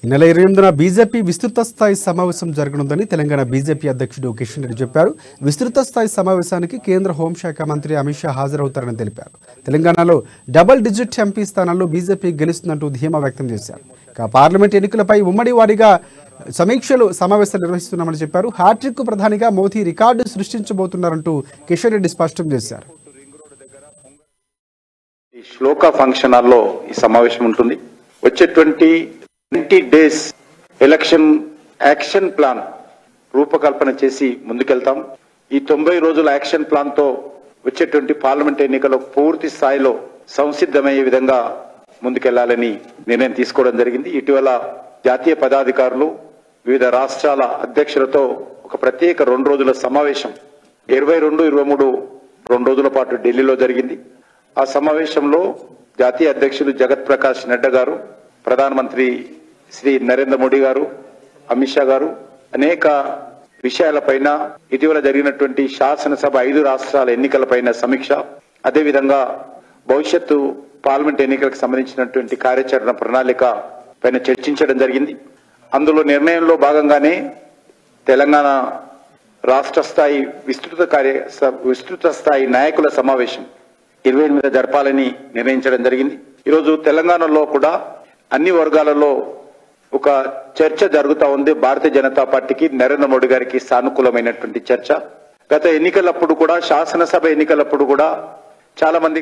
ఈ నెల 28న బీజేపీ విస్తృత స్థాయి సమావేశం జరగనుందని తెలంగాణ బీజేపీ అధ్యక్షుడు కిషన్ రెడ్డి చెప్పారు. విస్తృత స్థాయి సమావేశానికి కేంద్ర హోంశాఖ మంత్రి అమిత్ షా హాజరవుతారని తెలిపారు. తెలంగాణలో డబుల్ డిజిట్ ఎంపీ స్థానాల్లో బీజేపీ గెలుస్తుందంటూ ధీమా వ్యక్తం చేశారు. పార్లమెంట్ ఎన్నికలపై ఉమ్మడి వారీగా సమావేశాలు నిర్వహిస్తున్నామని చెప్పారు. హ్యాట్రిక్ ప్రధానిగా మోదీ రికార్డు సృష్టించబోతున్నారంటూ కిషన్ రెడ్డి స్పష్టం చేశారు. ఈ శ్లోక ఫంక్షన్ హాల్లో ఈ సమావేశం ఉంటుంది. వచ్చేటువంటి 20 days ఎలక్షన్ యాక్షన్ ప్లాన్ రూపకల్పన చేసి ముందుకెళ్తాం. ఈ 90 రోజుల యాక్షన్ ప్లాన్ తో వచ్చేటువంటి పార్లమెంట్ ఎన్నికల్లో పూర్తి స్థాయిలో సంసిద్ధమయ్యే విధంగా ముందుకెళ్లాలని నిర్ణయం తీసుకోవడం జరిగింది. ఇటీవల జాతీయ పదాధికారులు వివిధ రాష్ట్రాల అధ్యక్షులతో ఒక ప్రత్యేక 2 రోజుల సమావేశం 22, 23 2 రోజుల పాటు ఢిల్లీలో జరిగింది. ఆ సమావేశంలో జాతీయ అధ్యక్షులు జగత్ ప్రకాష్ నడ్డా గారు, ప్రధానమంత్రి శ్రీ నరేంద్ర మోడీ గారు, అమిత్ షా గారు అనేక విషయాలపైన, ఇటీవల జరిగినటువంటి శాసనసభ 5 రాష్ట్రాల ఎన్నికలపైన సమీక్ష, అదేవిధంగా భవిష్యత్తు పార్లమెంట్ ఎన్నికలకు సంబంధించినటువంటి కార్యాచరణ ప్రణాళిక పైన చర్చించడం జరిగింది. అందులో నిర్ణయంలో భాగంగానే తెలంగాణ రాష్ట్ర స్థాయి విస్తృత స్థాయి నాయకుల సమావేశం 28 జరపాలని నిర్ణయించడం జరిగింది. ఈరోజు తెలంగాణలో కూడా అన్ని వర్గాలలో ఒక చర్చ జరుగుతా ఉంది. భారతీయ జనతా పార్టీకి, నరేంద్ర మోడీ గారికి సానుకూలమైనటువంటి చర్చ. గత ఎన్నికలప్పుడు కూడా, శాసనసభ ఎన్నికలప్పుడు కూడా చాలా మంది